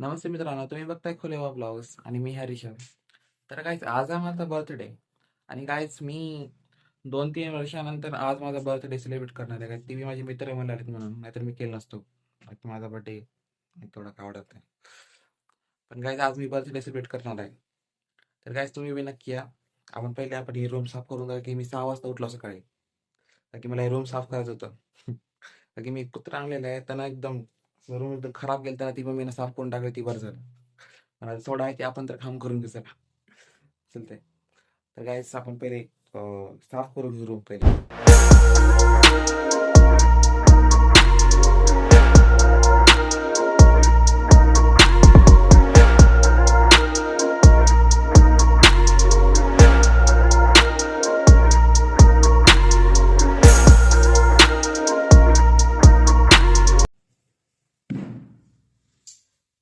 नमस्ते मित्रांनो, तुम्ही बघताय खुलेवा ब्लॉग्स आणि मी हरीश. तर काहीच आज आहे माझा बर्थडे आणि काहीच मी 2-3 वर्षानंतर आज माझा बर्थडे सेलिब्रेट करणार आहे. काय ती बी माझे मित्र म्हणालेत म्हणून, नाहीतर मी केलं नसतो. बाकी माझा बर्थडे थोडा आवडत आहे. पण काहीच आज मी बर्थडे सेलिब्रेट करणार आहे. तर काहीच तुम्ही बी नक्की या. आपण ही रूम साफ करून जाऊ की मी 6 वाजता उठलो सकाळी. कारण की मला हे रूम साफ करायचं होतं. कारण की मी कुत्रा आणलेला आहे, त्यांना एकदम रूम एकदम खराब गेलं, त्याला ती मम्मीनं साफ करून टाकली, ती बरं झालं. मला थोडं आहे ते आपण तर काम करून घेऊ चला. चालतंय. तर गाईस आपण पहिले साफ करून घेऊ रूम पहिले.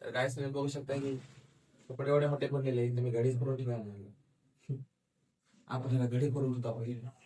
तर गाईस तुम्ही बघू शकता की कपडे एवढे मोठे पडलेले आहेत, मी घडीच भरून ठेवणार. आपण ह्याला घडी करून घेतो पहिले.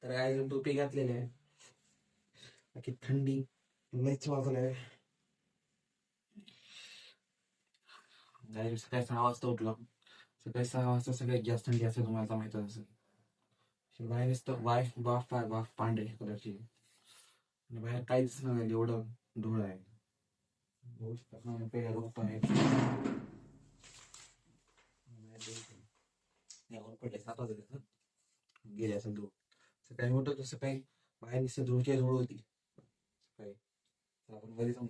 तर काय टोपी घातलेली आहे, बाकी थंडी लयच वाजलं आहे. सकाळी 6 वाजता उठलो. सकाळी 6 वाजता सगळ्यात जास्त थंडी असते, तुम्हाला तर माहितच असेल. बाहेर नुसतं वाफ आहे, वाफ पांढरे कलरची आणि बाहेर काहीच नाही, एवढं धूळ आहे. बघू शकता ना, पहिला रोप आहे. यावर पडले 7 वाजता गेले असेल धूळ. सकाळी उठत सकाळी बाहेर नुसतं धुळची धूळ होती सकाळी. तर आपण घरी जाऊन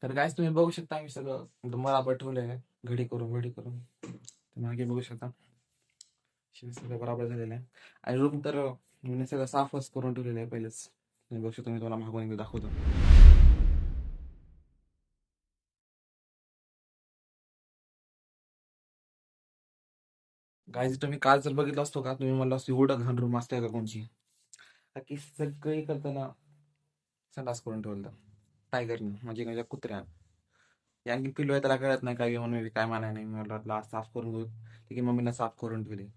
तर गाईस तुम्ही बघू शकता, मी सगळं एकदम बराबर ठेवलंय घडी करून. तर मागे बघू शकता सगळं बराबर झालेलं आहे. आणि रूम तर मी सगळं साफच करून ठेवलेलं आहे पहिलेच. तुम्ही बघू शकता, मी तुम्हाला मागून एकदा दाखवतो. गाईज तुम्ही काल जर बघितलं असतो का, तुम्ही म्हणलं असतो एवढं घाण रूम असते का कोणची. की सगळी करताना संडास करून ठेवलं टायगरने, म्हणजे माझ्या कुत्र्या. आणखी पिल्लू आहे, त्याला कळत नाही काय म्हणून मी काय म्हणाय नाही. मी म्हटलं आज साफ करून घेऊ, की मम्मीनं साफ करून ठेवली.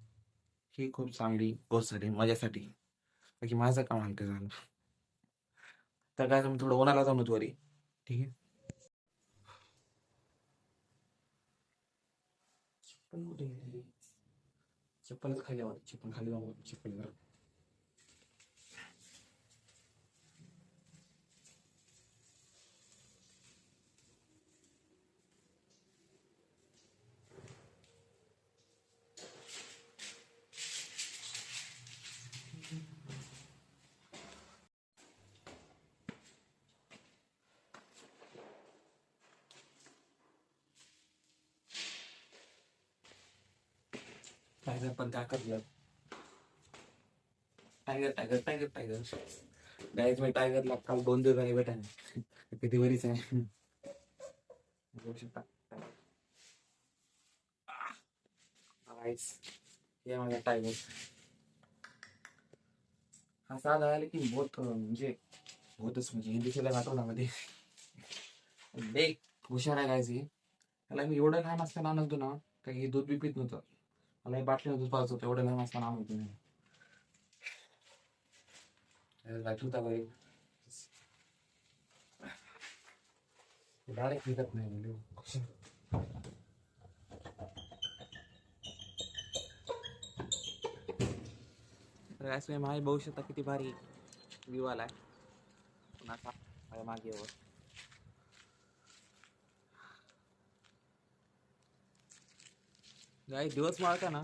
ही खूप चांगली गोष्ट झाली माझ्यासाठी, की माझं काम हलकं झालं. तर काय तुम्ही थोडं उन्हाला जाऊन होतो वरी. ठीक आहे. चप्पल कुठे गेली? चप्पलच खाली आवाज, चप्पल खाली जाऊन चप्पल जरा. टायगर पण काय करलं. Tiger tiger tiger tiger guys मी टायगरला काल 2 दिवस झाले भेटा नाही. किती वरीच आहे. बघू शकता गाईज, हे माझा टायगर. हा साधा आला की बहुत म्हणजे होतच, म्हणजे हिंदीच्या आठवड्यामध्ये लय हुशार आहे गायची. त्याला मी एवढं लहान असताना आणतो ना, काही दूध बी पित नव्हतं. मला एक बाटलीनं दूध पाजत होतं, एवढं लहान असताना आणतो मी. होता बाई डायरेक्ट विकत नाही म्हणजे. तर काय तुम्ही माझ्या बघू शकता किती भारी व्ह्यू आलाय पुन्हा माझ्या मागेवर. गाय दिवस वाळता ना,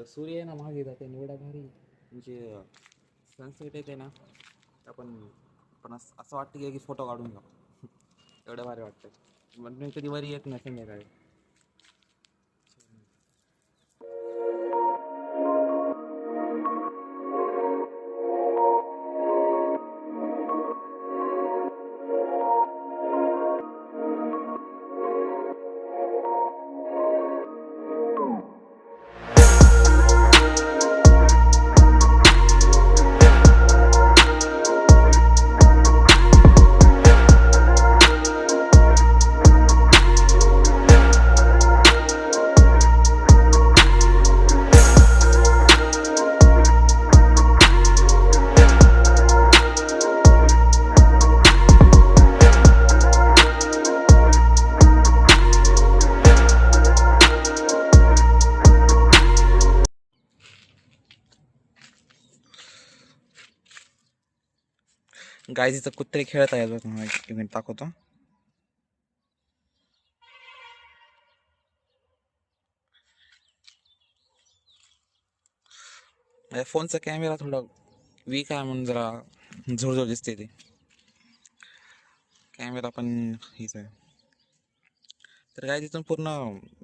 सूर्य आहे ना मागे जाते एवढा भारी, म्हणजे सनसेट येते ना. आपण पण असं वाटतं की फोटो काढून घ्या. एवढं भारी वाटतं. मग मी कधी वरी येत नाही संध्याकाळी. गायजीचं कुत्रे खेळत आहे. एक मिनिट दाखवतो. माझ्या फोनचा कॅमेरा थोडा वीक आहे म्हणून जरा झुळझुळ दिसते. ते कॅमेरा पण हीच आहे. तर काय तिथून पूर्ण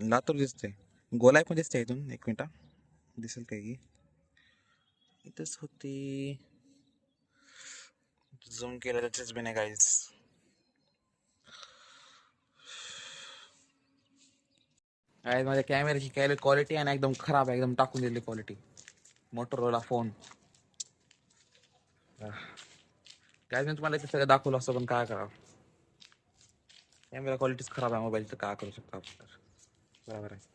लातूर दिसते. गोलाय पण दिसते इथून. एक मिनिट दिसेल काही इथंच होती. झूम केलं त्याचेच बी नाही गाईज. काय माझ्या कॅमेऱ्याची क्वालिटी आहे ना एकदम खराब आहे. एकदम टाकून दिली क्वालिटी. Motorola phone. काय मी तुम्हाला इथे सगळं दाखवलं असतं पण काय करावं. कॅमेरा क्वालिटीच खराब आहे मोबाईलचं. काय करू शकतो आपण तर. बरोबर आहे.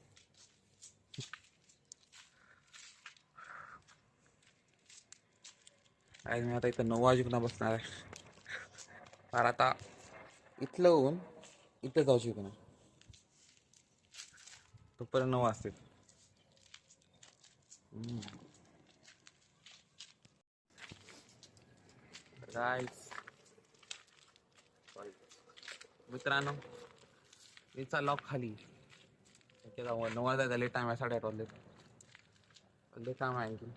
आज मी आता इथं 9 वाजेपर्यंत बसणार आहे. फार आता इथलं होऊन इथं जाऊ शकतो. तोपर्यंत 9 वाजतील. मित्रांनो मी चाललो खाली. 9 वाजायचा लेट टाइम आहे. 8:30 वाजले. लेट टाइम आहे आणखी.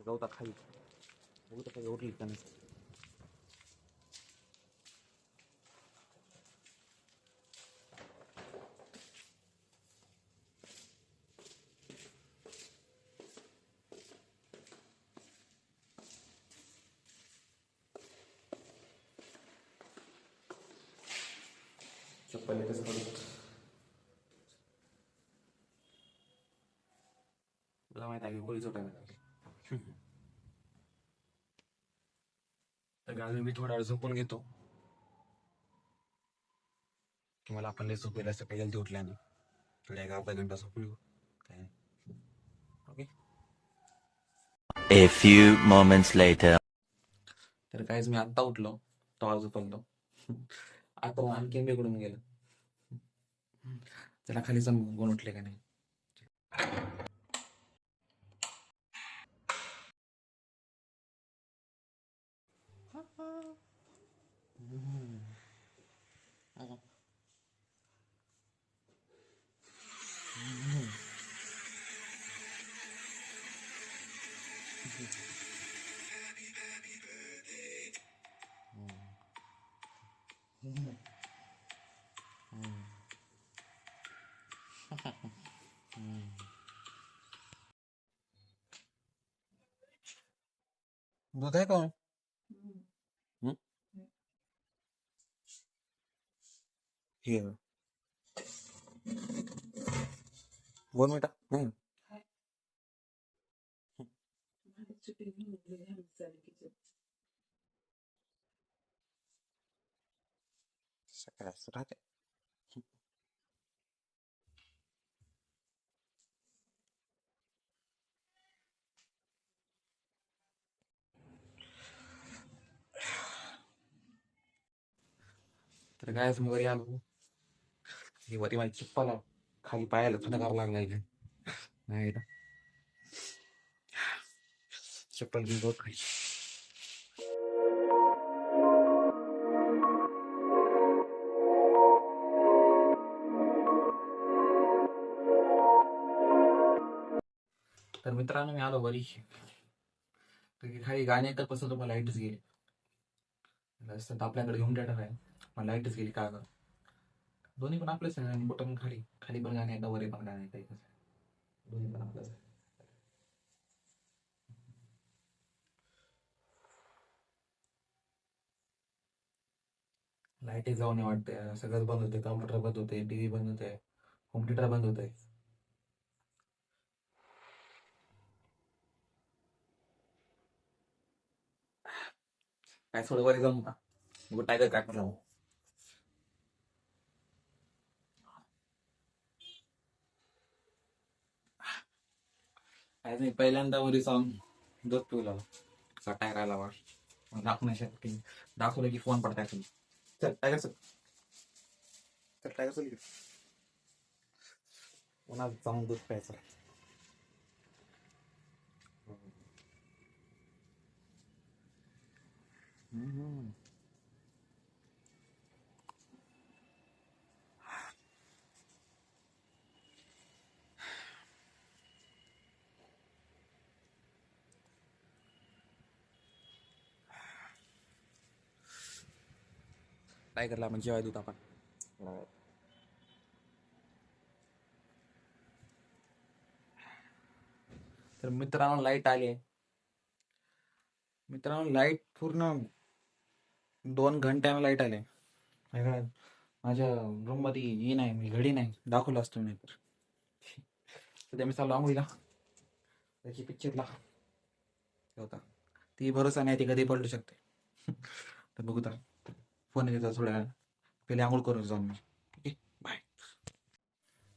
जाऊ तर खाली. बघू तर काही उठली का नाही. चप्पल एकच काढू. तुला माहित आहे की गोळी झोपायला. तर गावी मी थोडा वेळ झोपून घेतो. की मला आपण लय झोप येईल असं काही जल्दी उठल्याने. थोड्या एक अर्धा घंटा झोपून घेऊ. काय okay. A few moments later. तर काहीच मी आत्ता उठलो. तेव्हा झोपलो. आता आणखीन बिघडून गेलं. त्याला खाली जाऊन कोण उठले का नाही. दूध आहे का? हे 2 मिनिटं. नाही सकाळी असं राहते. तर काय मग वरी आलो. ही वरी माझी चप्पल खाली पायाला थंड करावं लागलं. नाही चप्पल घेऊन बघ खाली. तर मित्रांनो मी आलो वरी. तर खाली गाणी ऐकत बसतो. तुम्हाला लाईटच गेली. आपल्याकडे होम थिएटर आहे. मला लाईटच गेली का गं? दोन्ही पण आपलेच आहे. बटन खाली खाली पण गाणे आहे, वरी पण गाणे आहे, काही कसं आहे. दोन्ही पण आपलंच आहे. लाईट जाऊन नाही वाटते, सगळंच बंद होते. कम्प्युटर बंद होते, टीव्ही बंद होते, होम थिएटर बंद होते. काय थोडं वरी जाऊन टायगर काय म्हटलं काय नाही. पहिल्यांदा वरी जाऊन दूध पिऊ लागला टायराला वाट दाखवू नाही शकत. दाखवलं की फोन पडताय तुम्ही. चल टायगर चल, चल टायगर चल. पुन्हा जाऊन दूध प्यायचं. टायगरला म्हणजे जेवाय दूध आपण. तर मित्रांनो लाईट आली. मित्रांनो लाईट पूर्ण 2 घंट्यानं लाईट आले. माझ्या रूम मध्ये ही नाही, मी घडी नाही दाखवलं असतो नाही तर. सध्या मी चाललो आंघोळीला. त्याची पिक्चरला होता ती भरोसा नाही, ती कधी पलटू शकते. तर बघू तर फोन येतो थोड्या वेळा. पहिले आंघोळ करून जाऊन मी. Okay bye.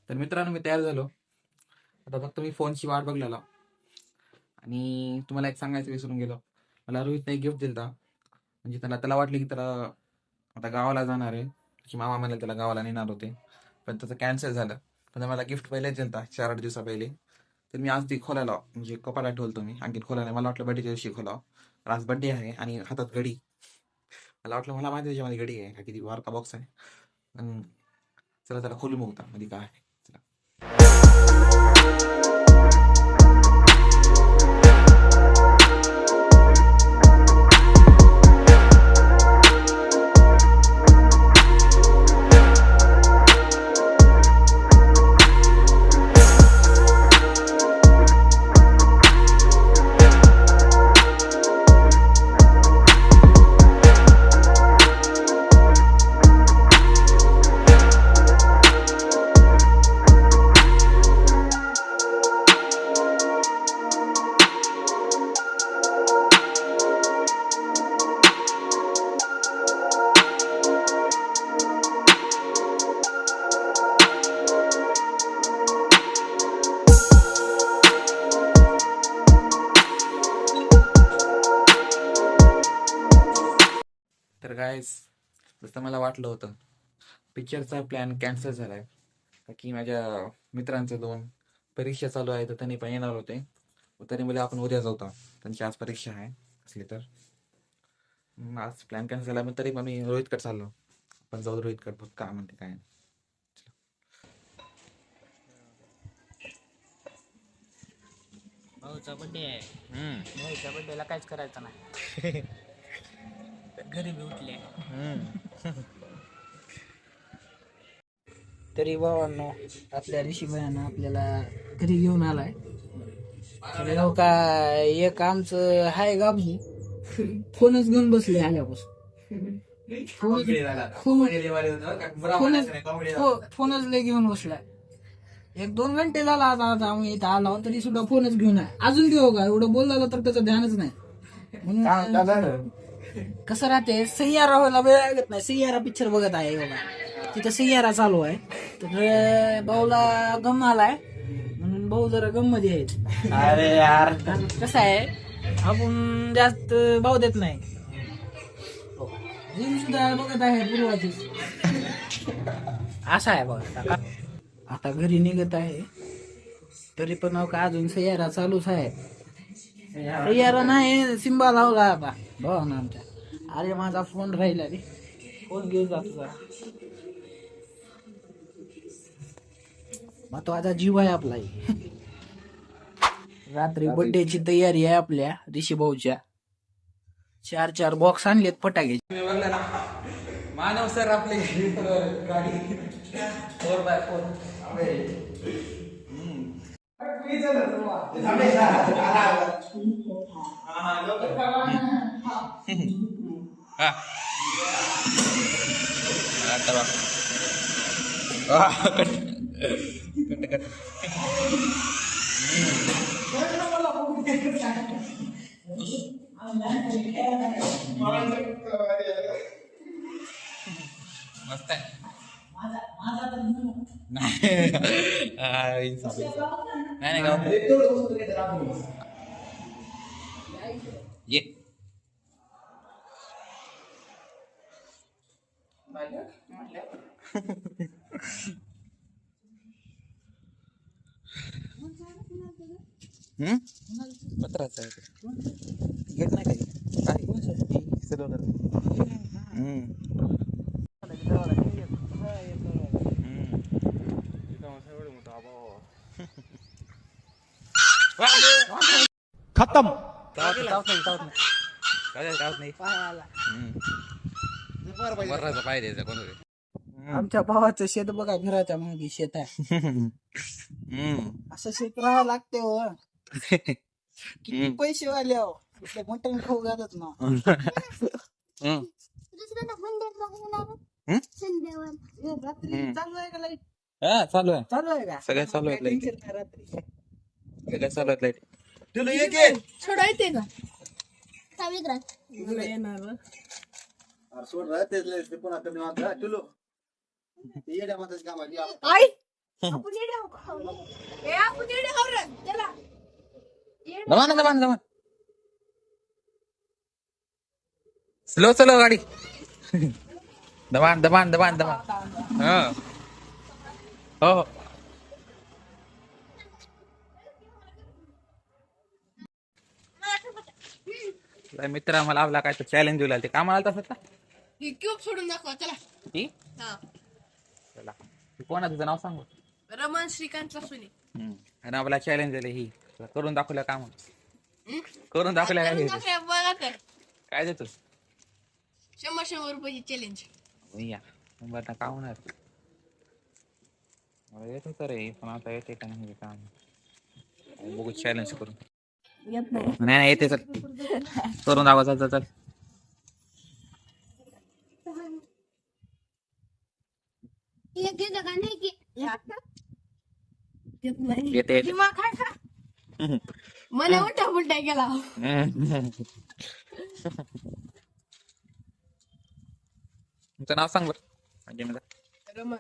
तर मित्रांनो मी तयार झालो. आता फक्त मी फोनची वाट बघलेला. आणि तुम्हाला एक सांगायचं विसरून गेलो. मला रोहितने एक गिफ्ट दिलता. म्हणजे त्याला वाटलं की त्याला आता गावाला जाणार आहे, की मामा म्हणाले त्याला गावाला नेणार होते, पण त्याचं कॅन्सल झालं. पण मला गिफ्ट पहिलेच दिलता 4-8 दिवसा पहिले. तर मी आज ती खोलायला म्हणजे कपाटात ठेवतो मी. आणखी खोलायला मला वाटलं बड्डेच्या दिवशी खोलावं. तर आज बड्डे आहे आणि हातात घडी. मला वाटलं मला माहिती त्याच्यामध्ये घडी आहे का, किती बारका बॉक्स आहे. पण चला त्याला खोलून बघता मध्ये काय आहे. तर गायस जसं मला वाटलं होतं, पिक्चरचा प्लॅन कॅन्सल झालाय. की माझ्या मित्रांचं 2 परीक्षा चालू आहे, तर त्यांनी पण येणार होते. तरी मला आपण उद्या जाऊ. त्यांची आज परीक्षा आहे असली तर. आज प्लॅन कॅन्सल झाला, पण तरी पण मी रोहितकडे चाललो. आपण जाऊ रोहितकडे, बघ काय म्हणते काय. भाऊचा बड्डे आहे. भाऊच्या बड्डेला काहीच करायचं नाही. घरी बी उठले. तरी भावांनो आपल्या ऋषी भयानं आपल्याला घरी घेऊन आलाय. तर हो का एक आमचं हाय गाबू फोनच घेऊन बसले आल्यापासून. फोनच लय घेऊन बसलाय. 1-2 घंटे झाला आता आम्ही इथं आलो तरी सुद्धा फोनच घेऊन आहे. अजून घेऊ का एवढं बोलला तर त्याचं ध्यानच नाही. कसं राहते सय्यारा व्हायला वेळ लागत नाही. सय्यारा पिक्चर बघत आहे बघा, तिथं सय्यारा चालू आहे. तर भाऊला गम आलाय म्हणून भाऊ जरा गम मध्ये आहेत. अरे यार कसं आहे आपण जास्त भाव देत नाही. रील सुद्धा बघत आहे पूर्वाची. असं आहे बघा. आता घरी निघत आहे तरी पण का अजून सय्यारा चालूच आहे. सय्यारा नाही सिंबा लावला आता भाऊ ना आमच्या. अरे माझा फोन राहिला रे, फोन घेऊन जातो जरा. महत्वाचा जीव आहे आपला. रात्री बर्थडेची तयारी आहे आपल्या ऋषी भाऊच्या. 4 बॉक्स आणलेत फटाके. मानव सर आपले गाडी 4x4 मस्त आहे. नाही ये पत्राचं आहे ते. घेत नाही काही सर्व खत्म. मरायचं पाहिजे कोण आमच्या भावाचं शेत बघा, घराच्या मागे शेत आहे. असं शेत राहावं लागते हो. किती पैसे वाले हो, मटण खाऊ घालत ना. रात्री चालू आहे का लाईट? हा चालू आहे, चालू आहे का? सगळ्या चालू आहेत लाईट. टेन्शन नाही रात्री. सगळ्या चालू आहेत लाईट. सोडायचे का आई आपण येडे आहो का? ए, आपण येडे आहो रे. चला. दमान स्लो चलो गाडी. दमान हा हो. मित्र मला आपला काय चॅलेंज दिला ते कामाला तसं का ही क्यूब सोडून दाखवा चला. ती हा. चला कोणा तुझं नाव सांगू. रमण श्रीकांत सुनी. आणि आपला चॅलेंज दिले ही करून दाखवलं काम. करून दाखवलं काय बघा तर काय देतो 100 रुपयाची चॅलेंज. या बरं का होणार. मला येत होतं रे, पण आता येते का नाही काम बघू. चॅलेंज करून येत नाही. नाही येते. चल करून दाखवा. चल येत नाही. येते दिमाग आहे का? मला उलटा उलटा गेला. तुमचं नाव सांग बरं. रमण.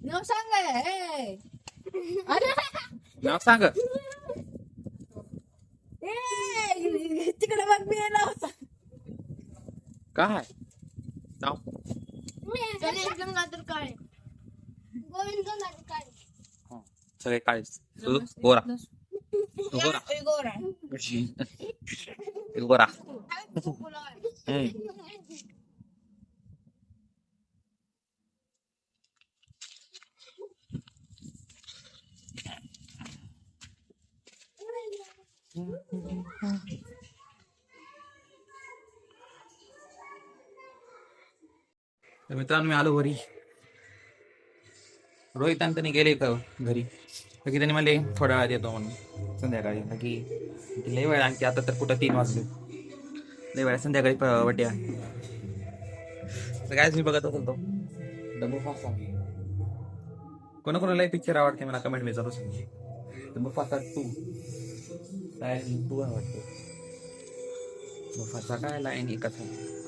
नाव सांगा. ए. अरे नाव सांग. ए, तिकडे बघ मी येणार होता. काय नाव. गणेश गंगाधर काळे. गोविंद गंगाधर काळे. सगळे काळीच. तू गोरा. तू गोरा. गोरा. तू गोरा. तर मित्रांनो मी आलो घरी. रोहित आणि त्यांनी गेले का घरी. बाकी त्यांनी मला थोड्या वेळात येतो म्हणून संध्याकाळी. बाकी लई वेळ आणखी आता तर कुठं 3 वाजले. लई वेळा संध्याकाळी वट्या. तर काय मी बघत होतो तो डबू फासा. कोणाकोणाला पिक्चर आवडते मला कमेंट मी जरूर सांगते. डबू फासा 2 लाईन 2 आवडते. फासा काय लाईन एकच आहे.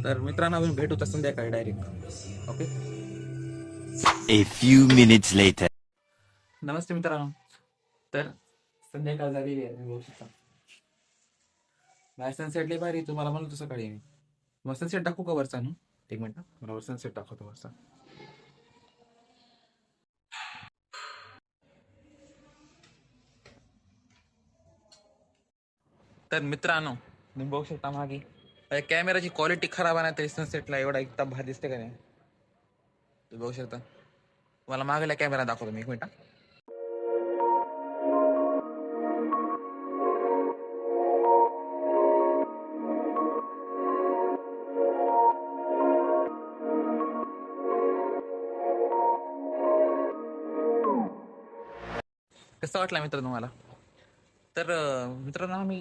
तर मित्रांनो आपण भेटू तर संध्याकाळी direct. Okay. A few minutes later. नमस्ते मित्रांनो. तर संध्याकाळ झालेली आहे. मी बघू शकता बाय सनसेट लई भारी. तुम्हाला म्हणतो सकाळी मी मग सनसेट दाखवू का वरचा. ना 1 मिनिट मला सनसेट दाखवतो वरचा. तर मित्रांनो तुम्ही बघू शकता मागे कॅमेराची क्वालिटी खराब आहे ना तरी सनसेटला एवढा एकदम भारी दिसते का नाही. तुम्ही बघू शकता. तुम्हाला मागला कॅमेरा दाखवतो मी 1 मिनिट. कसा वाटला मित्र तुम्हाला? तर मित्रांनो आम्ही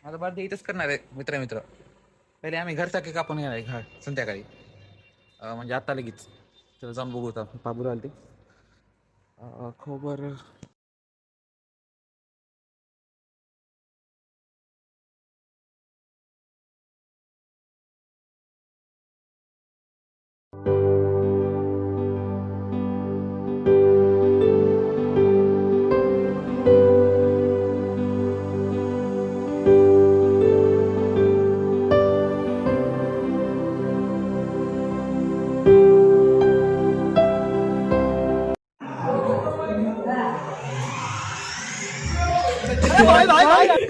माझा बर्थडे इथंच करणार आहे मित्र पहिले आम्ही घरचा केक कापून घेणार आहे घर संध्याकाळी म्हणजे आता लगेच. चला जाऊन बघू आता बाबू राहिले ते खबर.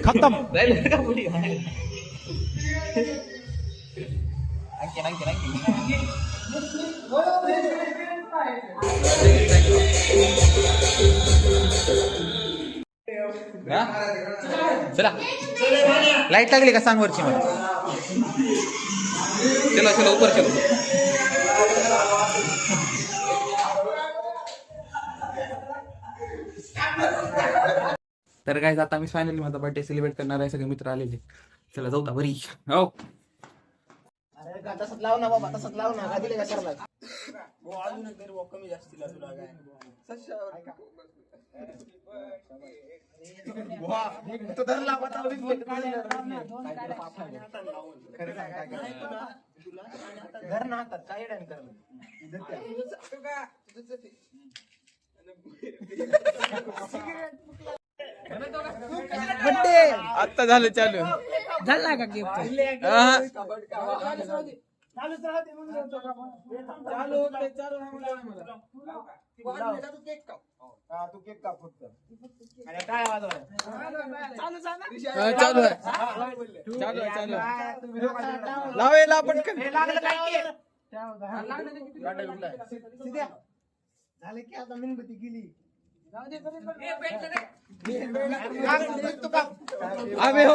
खत्म. चला लाईट लागली का सांग वरची मला. चला चला ऊपर चलो. तर काय आता मी फायनली माझा बर्थडे सेलिब्रेट करणार आहे. सगळे मित्र आलेले. चला जाऊ दा बरी. हो अरे का तसंच लाव ना बाबा, तसंच लाव ना. दिले का सरला अजून तरी कमी जास्तीला तुला काय तो धरला पता घर ना हातात काय येडण करलं. आता झालं चालू. झाला का गिफ्ट? तू केक काप फक्त. काय चालू आहे लावेला पटकन. झाले की आता मेणबत्ती गेली. आम्ही हो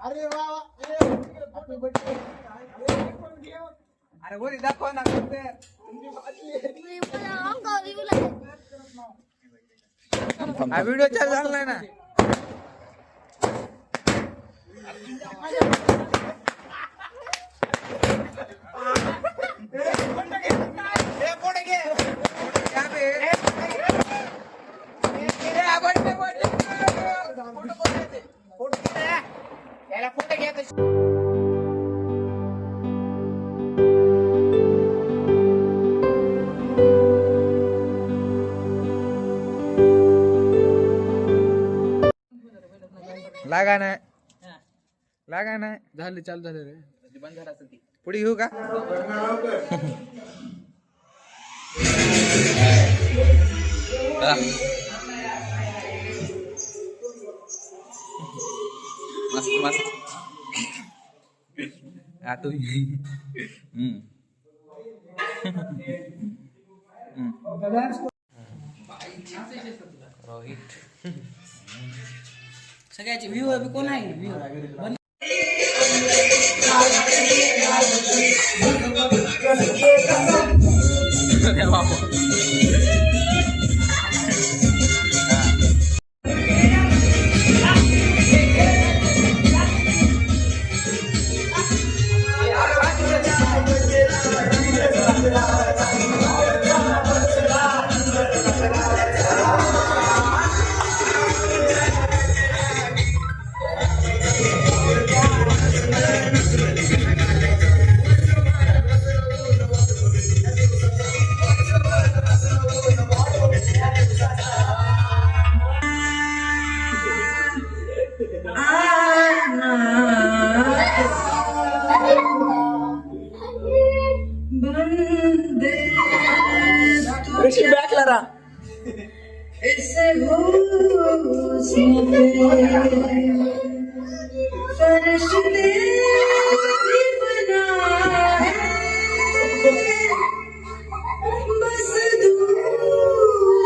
अरे वा अरे बोरी दाखव ना. व्हिडिओ चालू झालाय ना. याला फोटो घ्या. लागा नाही झालं चालू झालं रे. बंद झालं असेल ती. पुढे घेऊ का? मस्त मस्त. तुम्ही रोहित सगळ्याचे व्ह्यू बी कोण आहे? बस दूर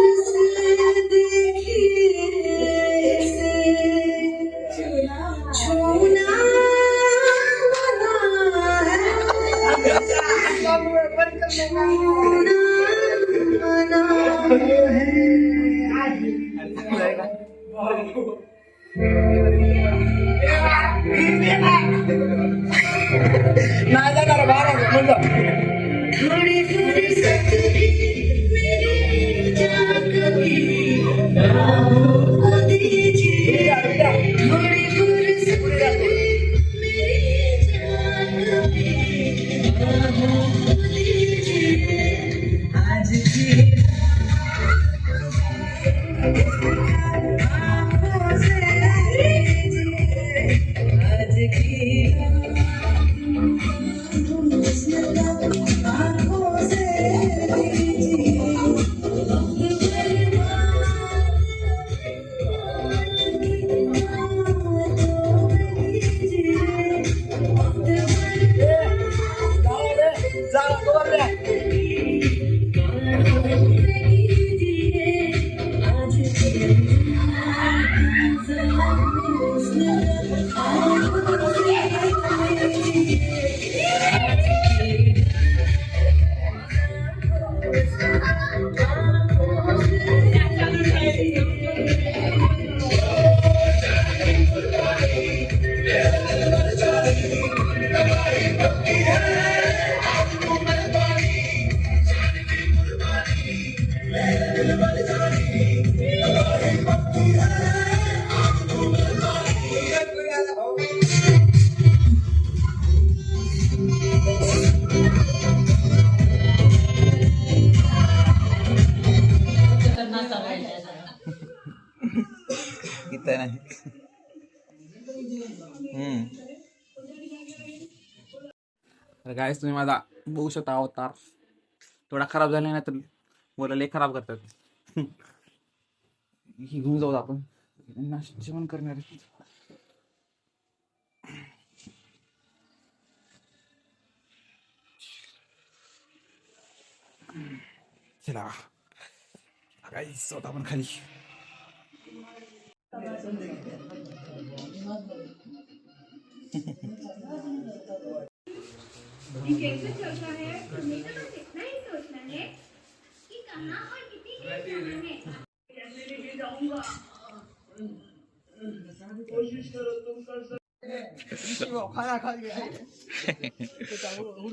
इथं नाही. तर गाईस तुम्ही माझा बघू शकता अवतार थोडा खराब झाला नाही तर मुलं लय खराब करतात. ही घेऊन जाऊ आपण जेवण करणार आहे. चला गाईस जाऊ आपण खाली. कैसे चलता है तुम्हें तो बस इतना ही सोचना है कि कहाँ और कितनी देर जाना है लेके जाऊंगा कोशिश करो तुम कर सकते खाना खा गया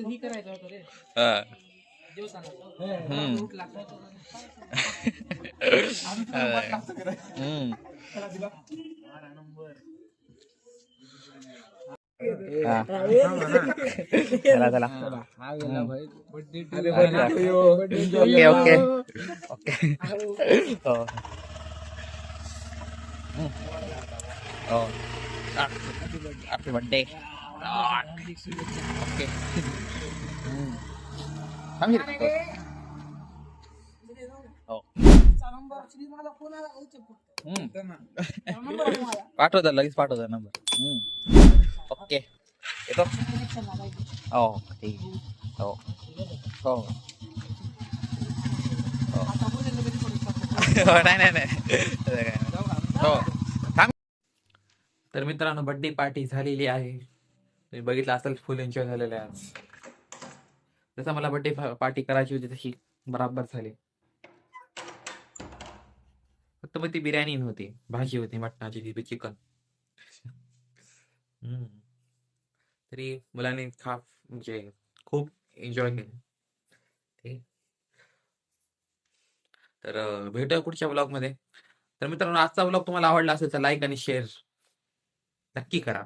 ही करायचं होतं रे ओके हॅपी बर्थडे. ओके पाठवता लगेच पाठवता नंबर. ओके येतो. हो ठीक हो हो नाही हो थांब. तर मित्रांनो बर्थडे पार्टी झालेली आहे. तुम्ही बघितलं असेल फुल एन्जॉय झालेलं आहे आज. जसं मला बर्थडे पार्टी करायची होती तशी बराबर झाली. फक्त मग ती बिर्याणी नव्हती, भाजी होती मटणाची, ती चिकन. तरी मुलांनी म्हणजे खूप एन्जॉय केलं. ठीक. तर भेटूया पुढच्या ब्लॉगमध्ये. तर मित्रांनो आजचा ब्लॉग तुम्हाला आवडला असेल तर लाईक आणि शेअर नक्की करा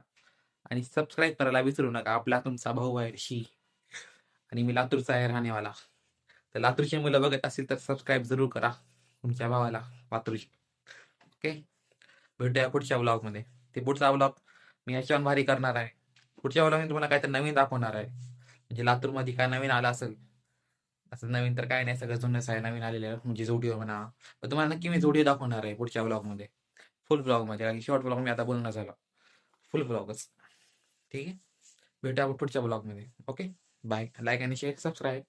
आणि सबस्क्राईब करायला विसरू नका. आपला तुमचा भाऊ आहे ऋषी आणि मी लातूरचा आहे राहणेवाला. तर लातूरची मुलं बघत असेल तर सबस्क्राईब जरूर करा तुमच्या भावाला लातूरची. ओके भेटूया पुढच्या ब्लॉगमध्ये. ते पुढचा ब्लॉग मी याच्यावर भारी करणार आहे. पुढच्या ब्लॉगमध्ये तुम्हाला काहीतरी नवीन दाखवणार आहे. म्हणजे लातूरमध्ये काय नवीन आलं असेल. असं नवीन तर काय नाही, सगळं जुनंच आहे. नवीन आलेलं आहे म्हणजे जोडिओ म्हणा. पण तुम्हाला नक्की मी जोडिओ दाखवणार आहे पुढच्या ब्लॉगमध्ये, फुल ब्लॉगमध्ये. कारण शॉर्ट ब्लॉग मी आता बोलणं झालं, फुल ब्लॉगच. ठीक आहे भेटूया पुढच्या ब्लॉगमध्ये. Okay bye. लाईक आणि शेअर सबस्क्राईब.